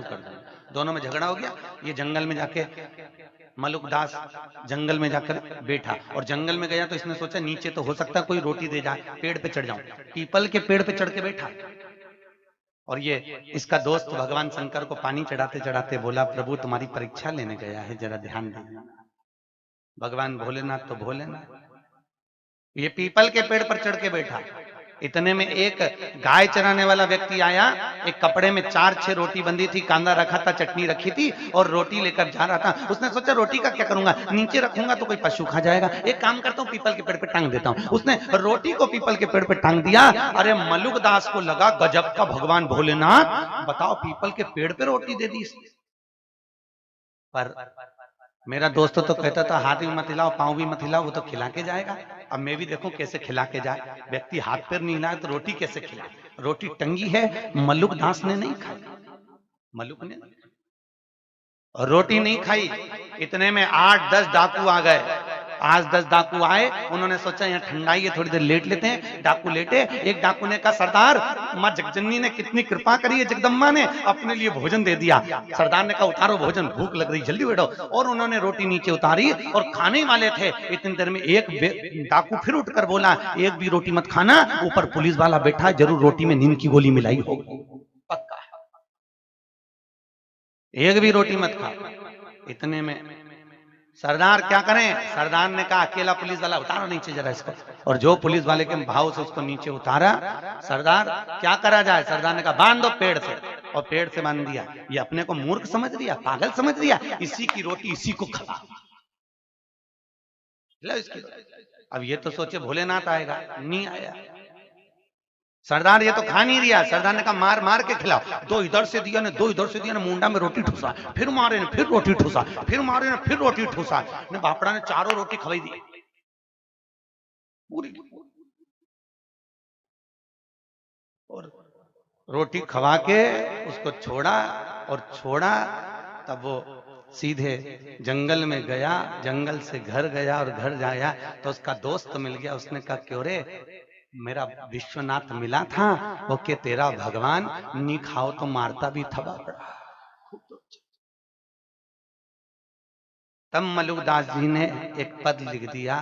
कर दूंगा। दोनों में झगड़ा हो गया। ये जंगल में जाके मलुकदास जंगल में जाकर बैठा और जंगल में गया तो इसने सोचा नीचे तो हो सकता है कोई रोटी दे जाए, पेड़ पे चढ़ जाऊं। पीपल के पेड़ पे चढ़ के बैठा और ये इसका दोस्त भगवान शंकर को पानी चढ़ाते चढ़ाते बोला, प्रभु तुम्हारी परीक्षा लेने गया है, जरा ध्यान देना। भगवान भोलेनाथ तो भोलेनाथ, ये पीपल के पेड़ पर चढ़ के बैठा। इतने में एक गाय चराने वाला व्यक्ति आया, एक कपड़े में 4-6 रोटी बंधी थी, कांदा रखा था, चटनी रखी थी और रोटी लेकर जा रहा था। उसने सोचा रोटी का क्या करूंगा, नीचे रखूंगा तो कोई पशु खा जाएगा, एक काम करता हूँ पीपल के पेड़ पे टांग देता हूँ। उसने रोटी को पीपल के पेड़ पे टांग दिया। अरे मलुकदास को लगा गजब का भगवान भोलेनाथ, बताओ पीपल के पेड़ पे रोटी दे दी। पर मेरा दोस्त तो कहता था हाथ भी मत हिलाओ, पांव भी मत हिलाओ, वो तो खिला के जाएगा। अब मैं भी देखूं कैसे खिला के जाए। व्यक्ति हाथ पैर नहीं हिलाए तो रोटी कैसे खिलाए। रोटी टंगी है, मलुकदास ने नहीं खाई, मलुक ने रोटी नहीं खाई। इतने में 8-10 डाकू आ गए। 8-10 डाकू आए, उन्होंने सोचा यहाँ ठंडाई है, थोड़ी देर लेट लेते हैं। डाकू लेटे। एक डाकू ने कहा, सरदार माँ जगजननी ने कितनी कृपा करी है, जगदम्बा ने अपने लिए भोजन दे दिया। सरदार ने कहा उतारो भोजन, भूख लग रही, जल्दी बैठो। और उन्होंने रोटी नीचे उतारी और खाने वाले थे। इतनी देर में एक डाकू फिर उठकर बोला, एक भी रोटी मत खाना, ऊपर पुलिस वाला बैठा है, जरूर रोटी में नींद की गोली मिलाई होगी, पक्का, एक भी रोटी मत खा। इतने में सरदार क्या करें, सरदार ने कहा अकेला पुलिस वाला उतारो नीचे जरा इसको। और जो पुलिस वाले के भाव से उसको नीचे उतारा। सरदार क्या करा जाए, सरदार ने कहा बांध दो पेड़ से। और पेड़ से बांध दिया। ये अपने को मूर्ख समझ लिया, पागल समझ लिया, इसी की रोटी इसी को खा लो इसकी। अब ये तो सोचे भोलेनाथ आएगा, नहीं आया। सरदार ये तो खा नहीं दिया। सरदार ने कहा मार मार के खिलाओ। दो इधर से दिया ने, दो इधर से दिया ने, मुंडा में रोटी ठूसा, फिर मारे ने, फिर रोटी ठूसा, फिर मारे ने, फिर रोटी ठूसा ने। बापड़ा ने चारों रोटी खवाई दी पूरी। और रोटी खवा के उसको छोड़ा। और छोड़ा तब वो सीधे जंगल में गया। जंगल से घर गया और घर जाया तो उसका दोस्त मिल गया। उसने कहा क्यों रे, मेरा विश्वनाथ मिला था, वो के तेरा भगवान, नी खाओ तो मारता भी था बापड़ा। तब मलुकदास जी ने एक पद लिख दिया,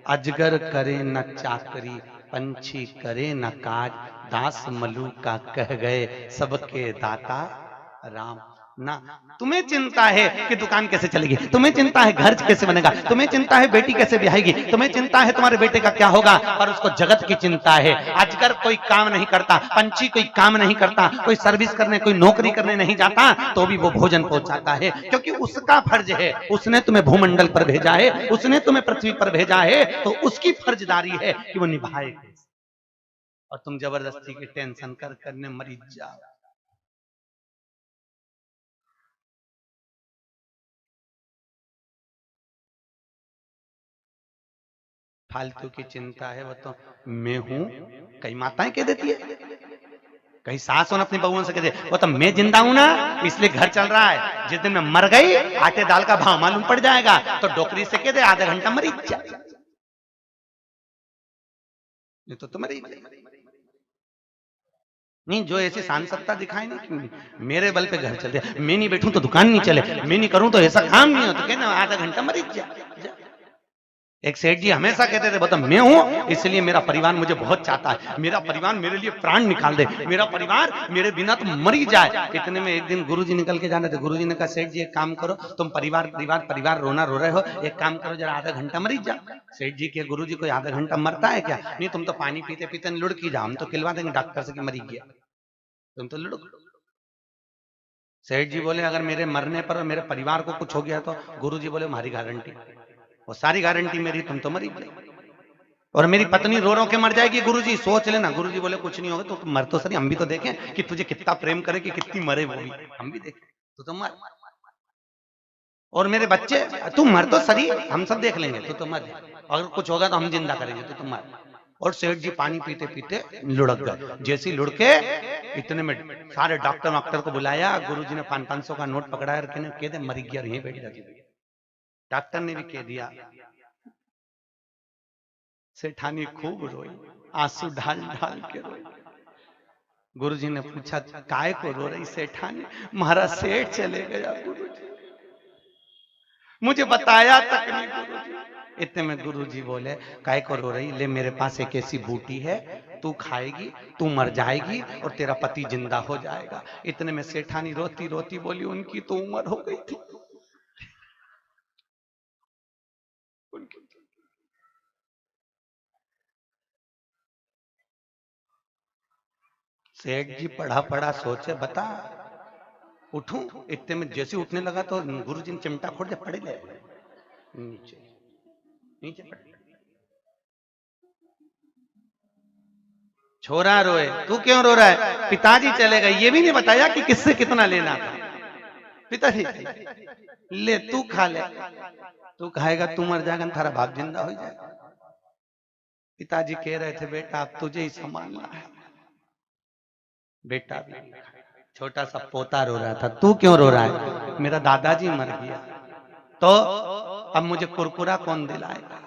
अजगर करे न चाकरी, पंछी करे न काज, दास मलु का कह गए, सबके दाता राम। ना तुम्हें चिंता है कि दुकान कैसे चलेगी, तुम्हें चिंता है घर कैसे बनेगा, तुम्हें चिंता है बेटी कैसे ब्याहेगी, तुम्हें चिंता है तुम्हारे बेटे का क्या होगा, पर उसको जगत की चिंता है। अजगर कोई काम नहीं करता, पंछी कोई काम नहीं करता, कोई सर्विस करने, कोई नौकरी करने नहीं जाता, तो भी वो भोजन पहुंचाता है, क्योंकि उसका फर्ज है। उसने तुम्हें भूमंडल पर भेजा है, उसने तुम्हें पृथ्वी पर भेजा है, तो उसकी फर्जदारी है कि वो निभाए। और तुम जबरदस्ती की टेंशन कर करने मरीज जाओ। फालतू की चिंता है वो तो मैं हूं, कई माताएं कह देती है, कई सास अपनी बहुओं से कह दे, वो तो मैं जिंदा हूं ना, इसलिए घर चल रहा है, जिस दिन मैं मर गई आटे दाल का भाव मालूम पड़ जाएगा, तो डोकरी से कह दे आधा घंटा मरी जा, नहीं तो मरी नहीं। जो ऐसी सांसदता दिखाई नहीं, मेरे बल पे घर चल रहा, मैं नहीं बैठूं तो दुकान नहीं चले, मैं नहीं करूं तो ऐसा काम नहीं हो, तो कहना आधा घंटा मरी जा। एक सेठ जी हमेशा कहते थे बता मैं हूं इसलिए मेरा परिवार मुझे बहुत चाहता है, मेरा परिवार मेरे लिए प्राण निकाल दे, मेरा परिवार मेरे बिना तो मर ही जाए। इतने में एक दिन गुरुजी निकल के जाने थे। गुरुजी ने कहा सेठ जी एक काम करो, तुम परिवार परिवार परिवार रोना रो रहे हो, एक काम करो जरा आधा घंटा मरी जा। सेठ जी के गुरुजी कोई आधा घंटा मरता है क्या, नहीं तुम तो पानी पीते पीते लुढ़की जाओ, हम तो खिलवा देंगे डॉक्टर से कि मरी गया, तुम तो लुढ़क। सेठ जी बोले अगर मेरे मरने पर और मेरे परिवार को कुछ हो गया तो गुरुजी बोले हमारी गारंटी, वो सारी गारंटी मेरी, तुम तो मरी गए। और मेरी पत्नी रो रो के मर जाएगी, गुरुजी सोच लेना। गुरुजी बोले कुछ नहीं होगा, तो मर तो सही, हम भी तो देखें कि तुझे कितना प्रेम करे, कि कितनी मरे वो भी हम भी देखें, तो मर। और मेरे बच्चे तू मर तो सही, हम सब देख लेंगे, तो मर, अगर कुछ होगा तो हम जिंदा करेंगे, तो मर। और सेठ जी पानी पीते पीते लुढ़क गए। जैसे लुढ़के इतने में सारे डॉक्टर वॉक्टर को बुलाया। गुरुजी ने 500-500 का नोट पकड़ाया, कह दे मरी गया, यहीं बैठ जाती। डॉक्टर ने भी कह दिया। सेठानी खूब रोई, आंसू ढाल ढाल के रोई। गुरुजी ने पूछा काय को रो रही सेठानी? महाराज सेठ चले गया गुरुजी, मुझे बताया तक नहीं गुरुजी। इतने में गुरुजी बोले काय को रो रही? ले मेरे पास एक ऐसी बूटी है, तू खाएगी, तू मर जाएगी और तेरा पति जिंदा हो जाएगा। इतने में सेठानी रोती रोती बोली उनकी तो उम्र हो गई थी। सेठ जी पढ़ा पढ़ा सोचे बता उठूं। इतने में जैसे उठने लगा तो गुरुजी ने चिमटा खोल दिया, पड़े ले नीचे नीचे पड़े। छोरा रोए, तू क्यों रो रहा है? पिताजी चले गए, ये भी नहीं बताया कि किससे कितना लेना था। पिताजी ले तू खा ले, तू खाएगा तू मर जाएगा, थारा बाप जिंदा हो जाएगा। पिताजी कह रहे थे बेटा अब तुझे ही संभालना है। बेटा भी छोटा सा पोता रो रहा था, तू क्यों रो रहा है? मेरा दादाजी मर गया, तो अब मुझे कुरकुरा कौन दिलाएगा?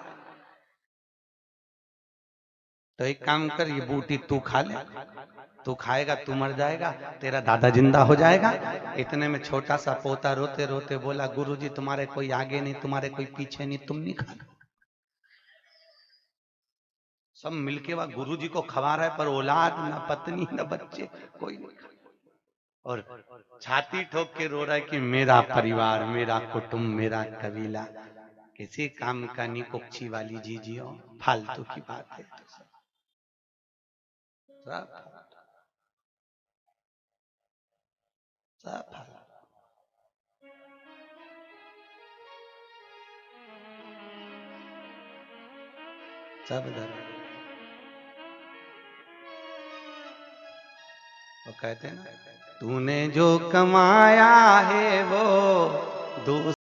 तो एक काम कर, ये बूटी तू खा ले, तू खाएगा तू मर जाएगा, तेरा दादा जिंदा हो जाएगा। इतने में छोटा सा पोता रोते रोते बोला गुरुजी तुम्हारे कोई आगे नहीं, तुम्हारे कोई पीछे नहीं, तुम नहीं खाना। सब मिलके वह गुरुजी को खवा रहा है, पर औलाद न पत्नी न बच्चे कोई नहीं खा। और छाती ठोक के रो रहा है कि मेरा परिवार, मेरा कुटुंब, मेरा कबीला किसी काम का नहीं, कुक्षी वाली जीजियो फालतू की बात है। सब सब सब वो कहते हैं ना, तूने जो कमाया है वो